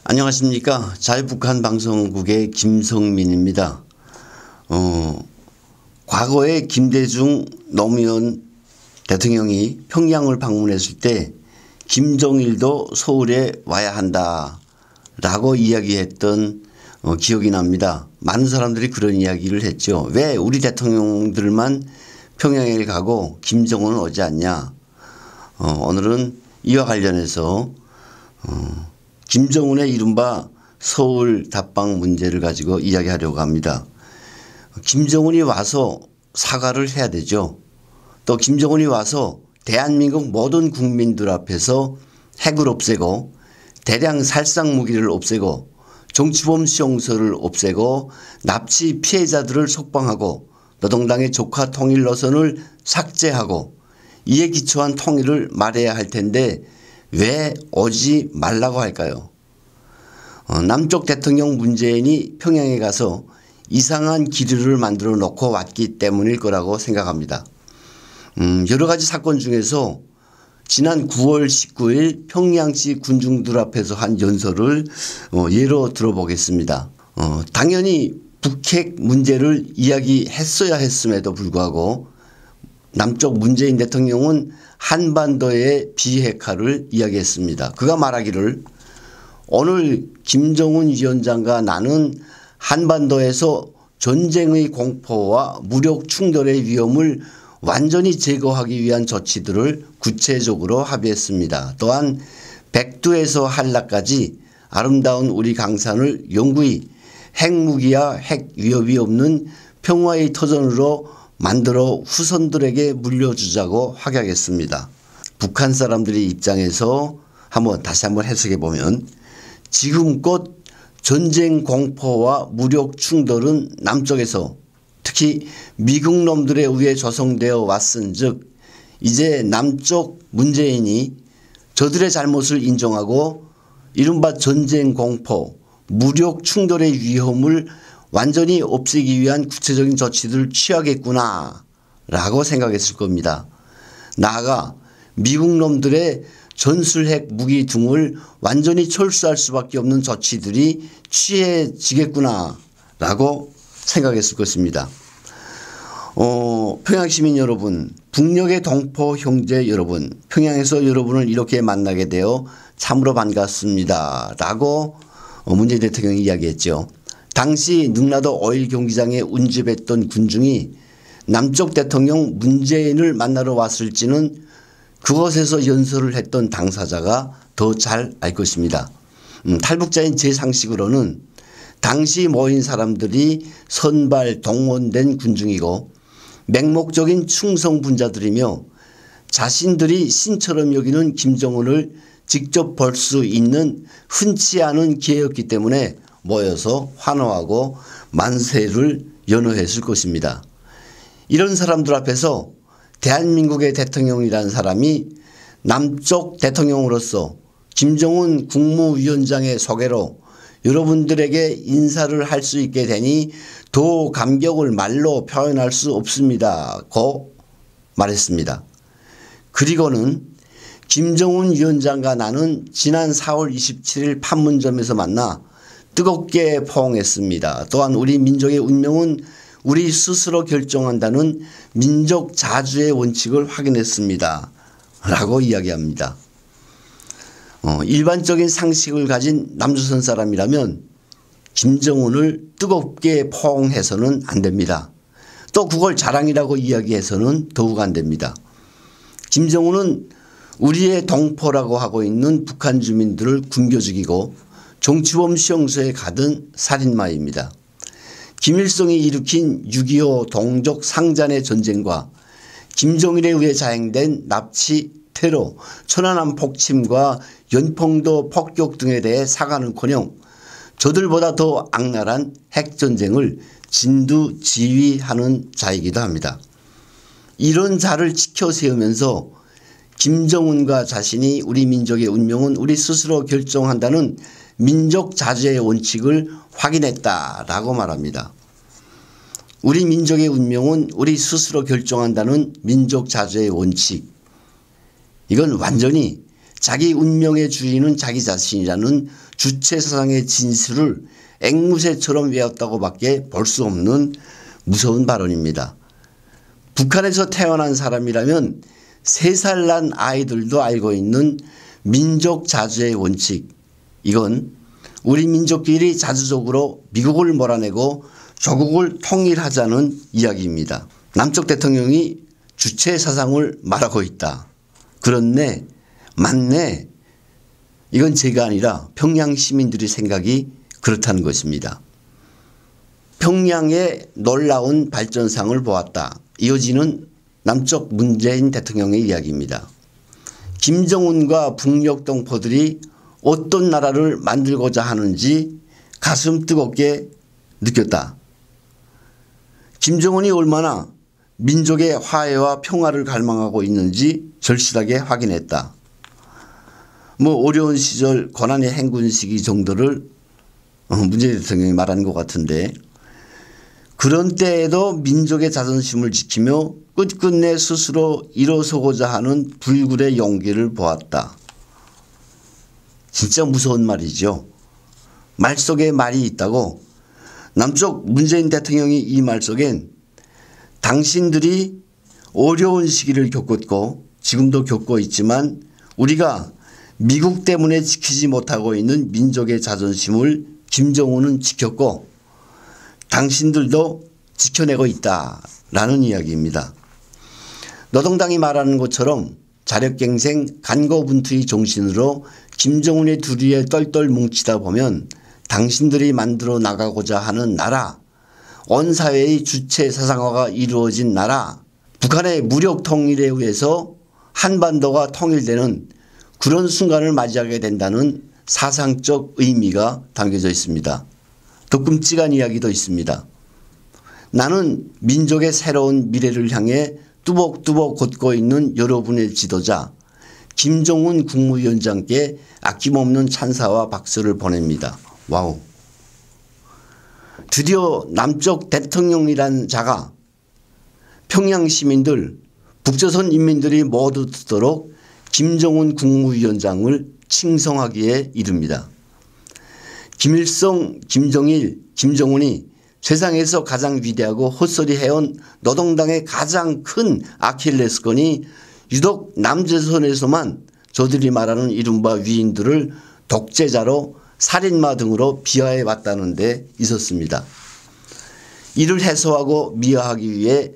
안녕하십니까. 자유북한방송국의 김성민입니다. 과거에 김대중 노무현 대통령이 평양을 방문했을 때 김정일도 서울에 와야 한다 라고 이야기했던 기억이 납니다. 많은 사람들이 그런 이야기를 했죠. 왜 우리 대통령들만 평양에 가고 김정은은 오지 않냐. 오늘은 이와 관련해서 김정은의 이른바 서울 답방 문제를 가지고 이야기하려고 합니다. 김정은이 와서 사과를 해야 되죠. 또 김정은이 와서 대한민국 모든 국민들 앞에서 핵을 없애고 대량 살상 무기를 없애고 정치범 수용소를 없애고 납치 피해자들을 석방하고 노동당의 조카 통일 노선을 삭제하고 이에 기초한 통일을 말해야 할 텐데 왜 오지 말라고 할까요? 남쪽 대통령 문재인이 평양에 가서 이상한 기류를 만들어 놓고 왔기 때문일 거라고 생각합니다. 여러 가지 사건 중에서 지난 9월 19일 평양시 군중들 앞에서 한 연설을 예로 들어보겠습니다. 당연히 북핵 문제를 이야기했어야 했음에도 불구하고 남쪽 문재인 대통령은 한반도의 비핵화를 이야기했습니다. 그가 말하기를 오늘 김정은 위원장과 나는 한반도에서 전쟁의 공포와 무력 충돌의 위험을 완전히 제거하기 위한 조치들을 구체적으로 합의했습니다. 또한 백두에서 한라까지 아름다운 우리 강산을 영구히 핵무기와 핵 위협이 없는 평화의 터전으로 만들어 후손들에게 물려주자고 확약했습니다. 북한 사람들의 입장에서 다시 한번 해석해 보면 지금껏 전쟁 공포와 무력 충돌은 남쪽에서 특히 미국 놈들에 의해 조성되어 왔은즉 이제 남쪽 문재인이 저들의 잘못을 인정하고 이른바 전쟁 공포, 무력 충돌의 위험을 완전히 없애기 위한 구체적인 조치들을 취하겠구나 라고 생각했을 겁니다. 나아가 미국 놈들의 전술핵 무기 등을 완전히 철수할 수밖에 없는 조치들이 취해지겠구나 라고 생각했을 것입니다. 평양 시민 여러분, 북녘의 동포 형제 여러분, 평양에서 여러분을 이렇게 만나게 되어 참으로 반갑습니다 라고 문재인 대통령이 이야기했죠. 당시 능라도 오일 경기장에 운집했던 군중이 남쪽 대통령 문재인을 만나러 왔을지는 그곳에서 연설을 했던 당사자가 더 잘 알 것입니다. 탈북자인 제 상식으로는 당시 모인 사람들이 선발 동원된 군중이고 맹목적인 충성분자들이며 자신들이 신처럼 여기는 김정은을 직접 볼 수 있는 흔치 않은 기회였기 때문에 모여서 환호하고 만세를 연호했을 것입니다. 이런 사람들 앞에서 대한민국의 대통령이라는 사람이 남쪽 대통령으로서 김정은 국무위원장의 소개로 여러분들에게 인사를 할 수 있게 되니 더 감격을 말로 표현할 수 없습니다 고 말했습니다. 그리고는 김정은 위원장과 나는 지난 4월 27일 판문점에서 만나 뜨겁게 포옹했습니다. 또한 우리 민족의 운명은 우리 스스로 결정한다는 민족 자주의 원칙을 확인했습니다 라고 이야기합니다. 일반적인 상식을 가진 남조선 사람이라면 김정은을 뜨겁게 포옹해서는 안 됩니다. 또 그걸 자랑이라고 이야기해서는 더욱 안 됩니다. 김정은은 우리의 동포라고 하고 있는 북한 주민들을 굶겨 죽이고 정치범 수용소에 가둔 살인마입니다. 김일성이 일으킨 6.25 동족 상잔의 전쟁과 김정일에 의해 자행된 납치, 테러, 천안함 폭침과 연평도 폭격 등에 대해 사과는커녕 저들보다 더 악랄한 핵전쟁을 진두지휘하는 자이기도 합니다. 이런 자를 지켜 세우면서 김정은과 자신이 우리 민족의 운명은 우리 스스로 결정한다는 민족 자주의 원칙을 확인했다라고 말합니다. 우리 민족의 운명은 우리 스스로 결정한다는 민족 자주의 원칙. 이건 완전히 자기 운명의 주인은 자기 자신이라는 주체사상의 진술을 앵무새처럼 외웠다고 밖에 볼 수 없는 무서운 발언입니다. 북한에서 태어난 사람이라면 3살 난 아이들도 알고 있는 민족 자주의 원칙, 이건 우리 민족끼리 자주적으로 미국을 몰아내고 조국을 통일하자는 이야기입니다. 남쪽 대통령이 주체 사상을 말하고 있다. 그렇네, 맞네. 이건 제가 아니라 평양 시민들의 생각이 그렇다는 것입니다. 평양의 놀라운 발전상을 보았다. 이어지는 남쪽 문재인 대통령의 이야기입니다. 김정은과 북녘 동포들이 어떤 나라를 만들고자 하는지 가슴 뜨겁게 느꼈다. 김정은이 얼마나 민족의 화해와 평화를 갈망하고 있는지 절실하게 확인했다. 어려운 시절 고난의 행군 시기 정도를 문재인 대통령이 말하는 것 같은데, 그런 때에도 민족의 자존심을 지키며 끝끝내 스스로 일어서고자 하는 불굴의 용기를 보았다. 진짜 무서운 말이죠. 말 속에 말이 있다고. 남쪽 문재인 대통령이 이 말 속엔 당신들이 어려운 시기를 겪었고 지금도 겪고 있지만 우리가 미국 때문에 지키지 못하고 있는 민족의 자존심을 김정은은 지켰고 당신들도 지켜내고 있다라는 이야기입니다. 노동당이 말하는 것처럼 자력갱생 간고분투의 정신으로 김정은의 두리에 똘똘 뭉치다 보면 당신들이 만들어 나가고자 하는 나라, 온 사회의 주체 사상화가 이루어진 나라, 북한의 무력 통일에 의해서 한반도가 통일되는 그런 순간을 맞이하게 된다는 사상적 의미가 담겨져 있습니다. 더 끔찍한 이야기도 있습니다. 나는 민족의 새로운 미래를 향해 뚜벅뚜벅 걷고 있는 여러분의 지도자 김정은 국무위원장께 아낌없는 찬사와 박수를 보냅니다. 와우. 드디어 남쪽 대통령이란 자가 평양 시민들, 북조선 인민들이 모두 듣도록 김정은 국무위원장을 칭송하기에 이릅니다. 김일성, 김정일, 김정은이 세상에서 가장 위대하고 헛소리 해온 노동당의 가장 큰 아킬레스건이 유독 남조선에서만 저들이 말하는 이른바 위인들을 독재자로 살인마 등으로 비하해 왔다는 데 있었습니다. 이를 해소하고 미화하기 위해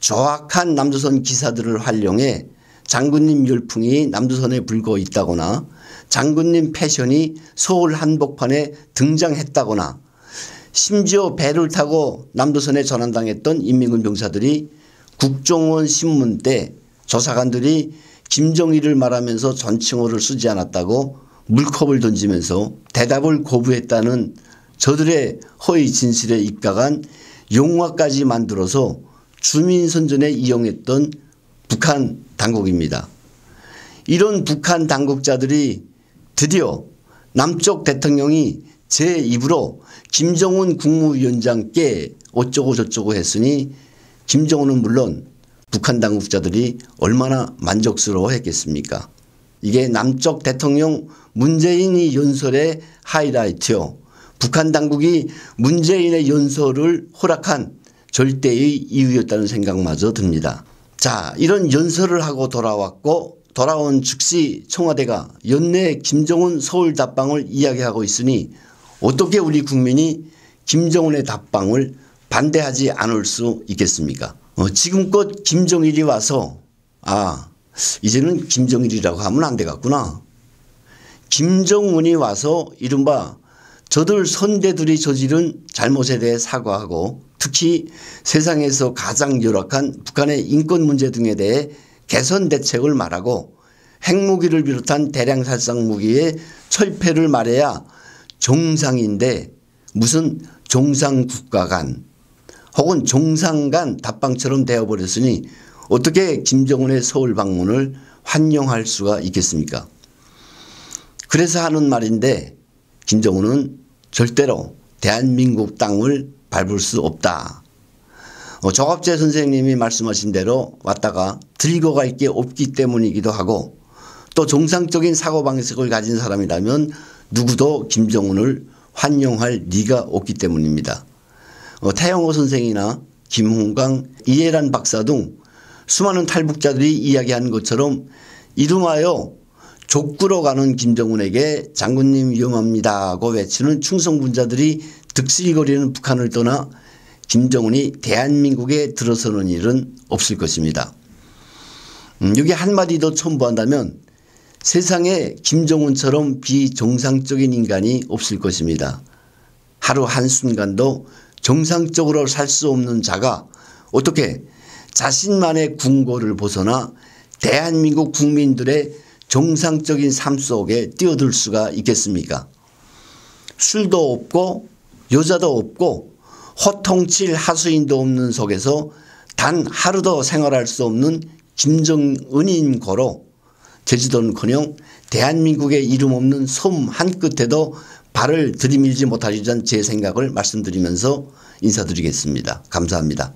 정확한 남조선 기사들을 활용해 장군님 열풍이 남조선에 불고 있다거나 장군님 패션이 서울 한복판에 등장했다거나 심지어 배를 타고 남조선에 전환당했던 인민군 병사들이 국정원 신문 때 조사관들이 김정일을 말하면서 존칭어를 쓰지 않았다고 물컵을 던지면서 대답을 거부했다는 저들의 허위 진실에 입각한 용어까지 만들어서 주민선전에 이용했던 북한 당국입니다. 이런 북한 당국자들이 드디어 남쪽 대통령이 제 입으로 김정은 국무위원장께 어쩌고 저쩌고 했으니 김정은은 물론 북한 당국자들이 얼마나 만족스러워했겠습니까? 이게 남쪽 대통령 문재인이 연설의 하이라이트요. 북한 당국이 문재인의 연설을 허락한 절대의 이유였다는 생각마저 듭니다. 자, 이런 연설을 하고 돌아왔고 돌아온 즉시 청와대가 연내 김정은 서울 답방을 이야기하고 있으니 어떻게 우리 국민이 김정은의 답방을 반대하지 않을 수 있겠습니까? 지금껏 김정일이 와서 이제는 김정일이라고 하면 안 되겠구나. 김정은이 와서 이른바 저들 선대들이 저지른 잘못에 대해 사과하고 특히 세상에서 가장 열악한 북한의 인권 문제 등에 대해 개선 대책을 말하고 핵무기를 비롯한 대량 살상 무기의 철폐를 말해야 정상인데 무슨 정상국가 간 혹은 정상 간 답방처럼 되어버렸으니 어떻게 김정은의 서울 방문을 환영할 수가 있겠습니까? 그래서 하는 말인데 김정은은 절대로 대한민국 땅을 밟을 수 없다. 조갑재 선생님이 말씀하신 대로 왔다가 들고 갈 게 없기 때문이기도 하고 또 정상적인 사고방식을 가진 사람이라면 누구도 김정은을 환영할 리가 없기 때문입니다. 태영호 선생이나 김홍강, 이해란 박사 등 수많은 탈북자들이 이야기한 것처럼 이름하여 족구로 가는 김정은에게 장군님 위험합니다고 외치는 충성군자들이 득실거리는 북한을 떠나 김정은이 대한민국에 들어서는 일은 없을 것입니다. 여기 한마디 더 첨부한다면 세상에 김정은처럼 비정상적인 인간이 없을 것입니다. 하루 한순간도 정상적으로 살 수 없는 자가 어떻게 자신만의 궁궐을 벗어나 대한민국 국민들의 정상적인 삶 속에 뛰어들 수가 있겠습니까? 술도 없고 여자도 없고 호통칠 하수인도 없는 속에서 단 하루도 생활할 수 없는 김정은인 거로 제주도는커녕 대한민국의 이름 없는 섬 한 끝에도 발을 들이밀지 못하리란 제 생각을 말씀드리면서 인사드리겠습니다. 감사합니다.